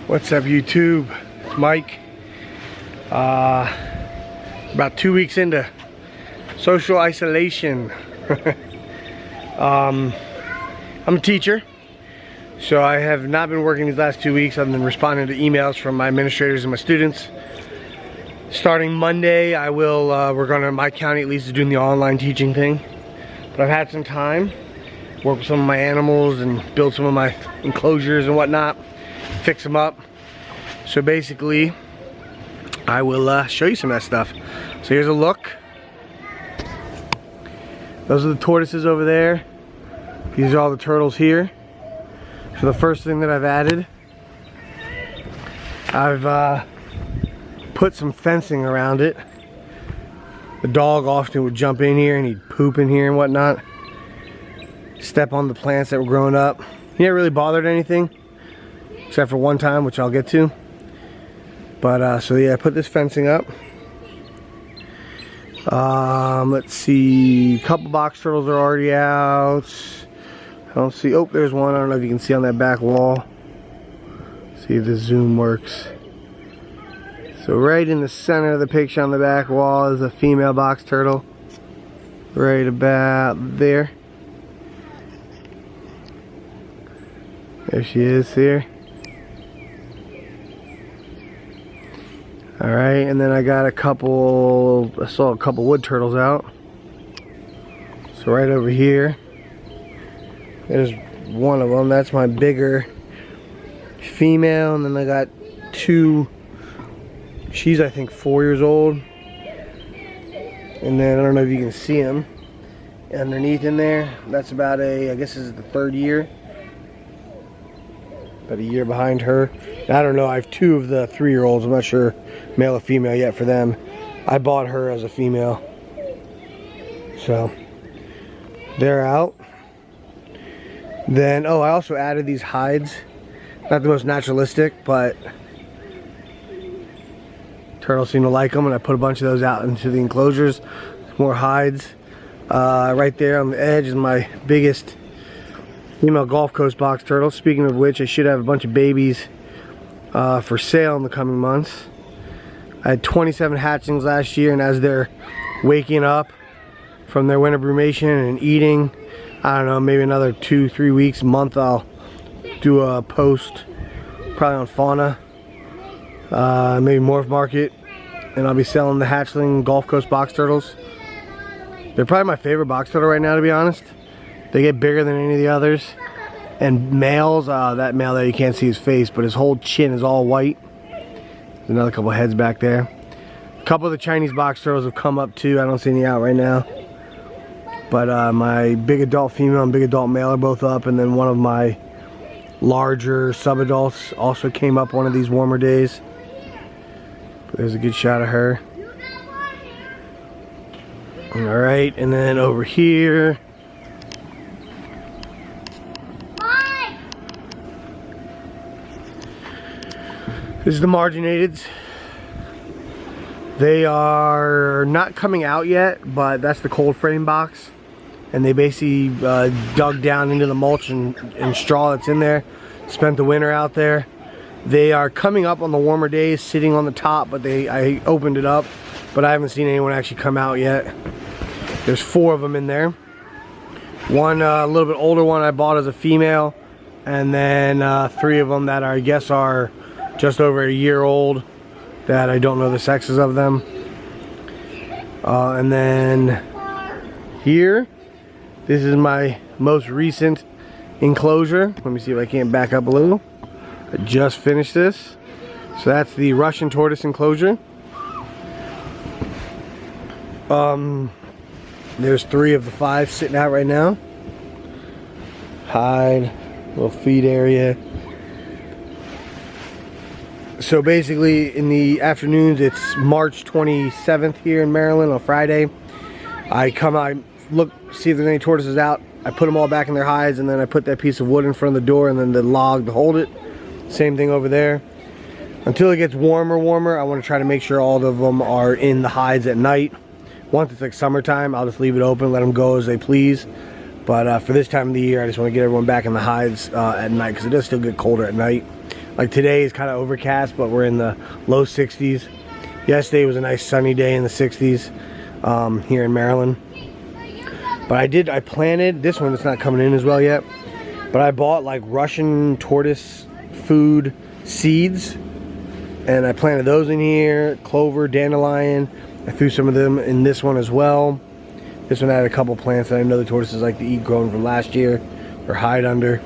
What's up, YouTube? It's Mike. About 2 weeks into social isolation. I'm a teacher, so I have not been working these last 2 weeks. I've been responding to emails from my administrators and my students. Starting Monday, I will we're going to my county at least is doing the online teaching thing. But I've had some time, work with some of my animals and build some of my enclosures and whatnot, fix them up. So basically, I will show you some of that stuff. So here's a look. Those are the tortoises over there. These are all the turtles here. So the first thing that I've added, I've put some fencing around it. The dog often would jump in here and he'd poop in here and whatnot. Step on the plants that were growing up. He never really bothered anything, except for one time, which I'll get to. But so yeah, I put this fencing up. Let's see, a couple box turtles are already out. I don't see, oh, there's one. I don't know if you can see on that back wall. See if the zoom works. So right in the center of the picture on the back wall is a female box turtle. Right about there. There she is here. Alright, and then I got I saw a couple wood turtles out. So right over here, there's one of them. That's my bigger female, and then I got two. She's, I think, 4 years old. And then I don't know if you can see them underneath in there. That's about I guess this is the 3rd year. About a year behind her. I don't know, I have 2 of the 3-year-olds. I'm not sure male or female yet for them. I bought her as a female. So they're out. Then, oh, I also added these hides. Not the most naturalistic, but turtles seem to like them, and I put a bunch of those out into the enclosures. More hides. Right there on the edge is my biggest female Gulf Coast box turtle. Speaking of which, I should have a bunch of babies for sale in the coming months. I had 27 hatchlings last year, and as they're waking up from their winter brumation and eating, I don't know, maybe another 2-3 weeks, month, I'll do a post probably on Fauna, maybe Morph Market, and I'll be selling the hatchling Gulf Coast box turtles. They're probably my favorite box turtle right now, to be honest. They get bigger than any of the others. And males, that male there, you can't see his face, but his whole chin is all white. There's another couple heads back there. A couple of the Chinese box turtles have come up too. I don't see any out right now. But my big adult female and big adult male are both up, and then one of my larger subadults also came up one of these warmer days. But there's a good shot of her. Alright, and then over here, this is the marginateds. They are not coming out yet, but that's the cold frame box. And they basically dug down into the mulch and straw that's in there. Spent the winter out there. They are coming up on the warmer days, sitting on the top, but I opened it up, but I haven't seen anyone actually come out yet. There's 4 of them in there. One a little bit older one I bought as a female, and then 3 of them that I guess are just over a year old, that I don't know the sexes of them. And then here, this is my most recent enclosure. Let me see if I can't back up a little. I just finished this. So that's the Russian tortoise enclosure. There's 3 of the 5 sitting out right now. Hide, little feed area. So basically in the afternoons, it's March 27th here in Maryland on Friday. I come out, look, see if there's any tortoises out. I put them all back in their hides, and then I put that piece of wood in front of the door and then the log to hold it. Same thing over there. Until it gets warmer, I want to try to make sure all of them are in the hides at night. Once it's like summertime, I'll just leave it open, let them go as they please. But for this time of the year, I just want to get everyone back in the hides at night, because it does still get colder at night. Like today is kind of overcast, but we're in the low 60s. Yesterday was a nice sunny day in the 60s here in Maryland. But I planted, this one it's not coming in as well yet, but I bought like Russian tortoise food seeds, and I planted those in here, clover, dandelion. I threw some of them in this one as well. This one had a couple plants that I know the tortoises like to eat, grown from last year or hide under.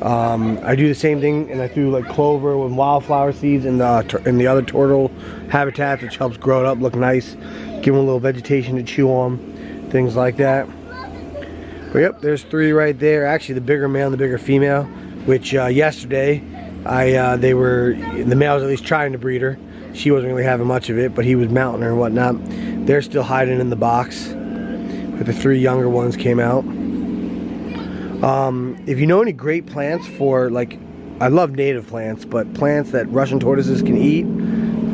I do the same thing, and I threw like clover with wildflower seeds in the other turtle habitats, which helps grow it up, look nice, give them a little vegetation to chew on, things like that. But yep, there's 3 right there. Actually, the bigger male and the bigger female, which yesterday the male was at least trying to breed her. She wasn't really having much of it, but he was mounting her and whatnot. They're still hiding in the box, but the 3 younger ones came out. If you know any great plants for, like, I love native plants, but plants that Russian tortoises can eat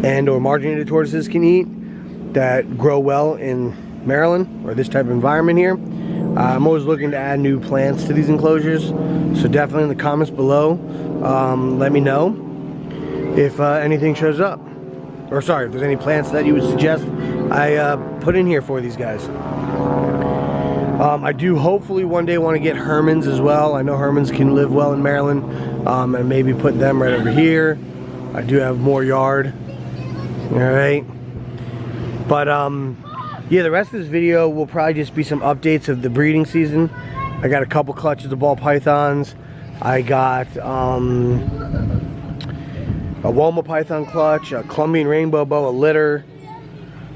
and or marginated tortoises can eat that grow well in Maryland or this type of environment here, I'm always looking to add new plants to these enclosures. So definitely in the comments below, let me know if anything shows up. Or sorry, if there's any plants that you would suggest I put in here for these guys. I do hopefully one day want to get Hermans as well. I know Hermans can live well in Maryland, and maybe put them right over here. I do have more yard. Alright. But yeah, the rest of this video will probably just be some updates of the breeding season. I got a couple clutches of ball pythons. I got a Woma python clutch, a Colombian rainbow boa litter.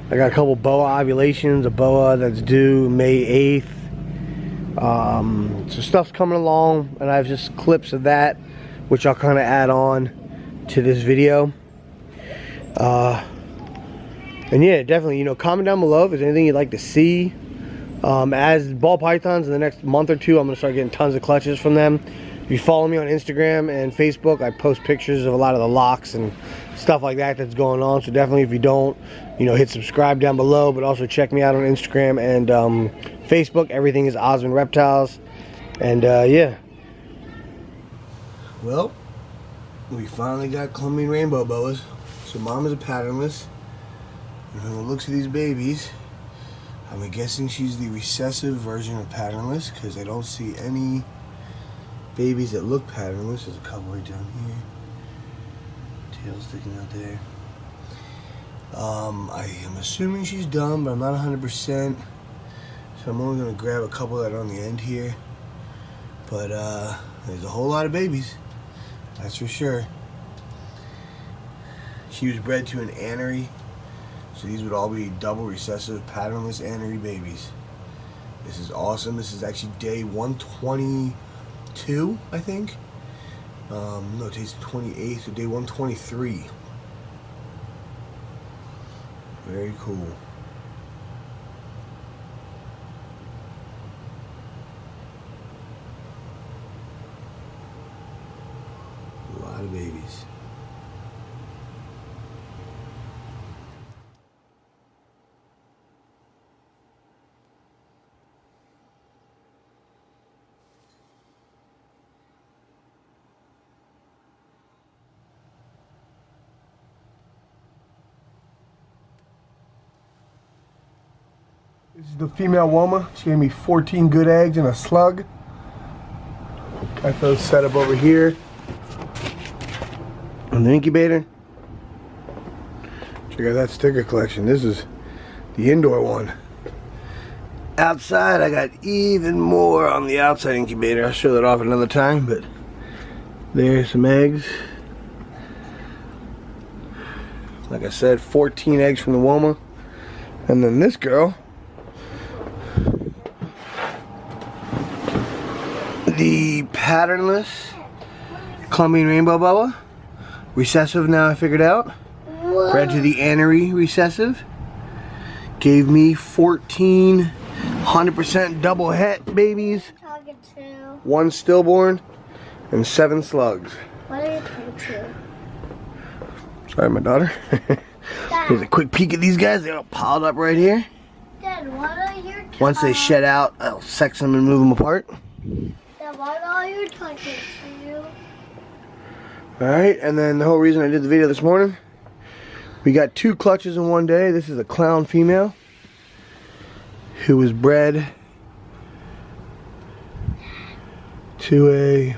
I got a couple boa ovulations, a boa that's due May 8th. So stuff's coming along, and I have just clips of that, which I'll kind of add on to this video. And yeah, definitely, you know, comment down below if there's anything you'd like to see. As ball pythons in the next month or two, I'm going to start getting tons of clutches from them. If you follow me on Instagram and Facebook, I post pictures of a lot of the locks and stuff like that that's going on. So definitely, if you don't, you know, hit subscribe down below, but also check me out on Instagram and Facebook. Everything is Osmond Reptiles. And yeah. Well, we finally got Colombian rainbow boas. So mom is a patternless. And from the looks of these babies, I'm guessing she's the recessive version of patternless, because I don't see any babies that look patternless. There's a couple right down here. Tail sticking out there. I am assuming she's done, but I'm not 100%. So I'm only going to grab a couple that are on the end here. But there's a whole lot of babies. That's for sure. She was bred to an anery. So these would all be double recessive patternless anery babies. This is awesome. This is actually day 122, I think. No, today's 28th, so day 123. Very cool. A lot of babies. This is the female Woma. She gave me 14 good eggs and a slug. Got those set up over here on the incubator. Check out that sticker collection. This is the indoor one. Outside, I got even more on the outside incubator. I'll show that off another time, but there's some eggs. Like I said, 14 eggs from the Woma. And then this girl, the patternless Colombian rainbow boa, recessive now I figured out. Bred to the anery recessive. Gave me 14 100% double het babies, 1 stillborn, and 7 slugs. What are you talking to? Sorry, my daughter. Here's a quick peek at these guys. They're all piled up right here. Dad, what are you Once they shed out, I'll sex them and move them apart. Dad, what are you talking to? Alright, and then the whole reason I did the video this morning, we got 2 clutches in one day. This is a clown female who was bred to a,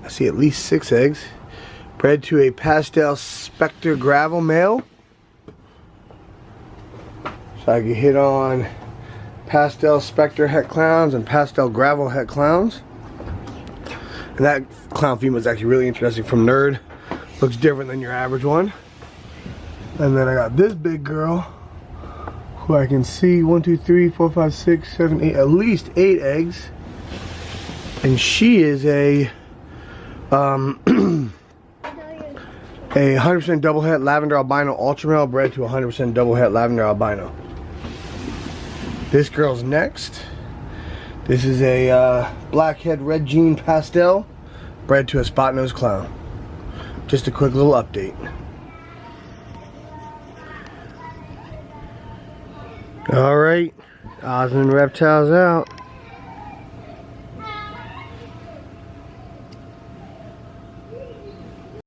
I see at least 6 eggs, bred to a pastel spectre gravel male. So I can hit on pastel spectre het clowns and pastel gravel het clowns. And that clown female is actually really interesting from Nerd. Looks different than your average one. And then I got this big girl who I can see 1, 2, 3, 4, 5, 6, 7, 8, at least 8 eggs. And she is a 100% double het lavender albino ultra male bred to a 100% double het lavender albino. This girl's next. This is a blackhead red jean pastel bred to a spot nose clown. Just a quick little update. Alright, Oz and Reptiles out.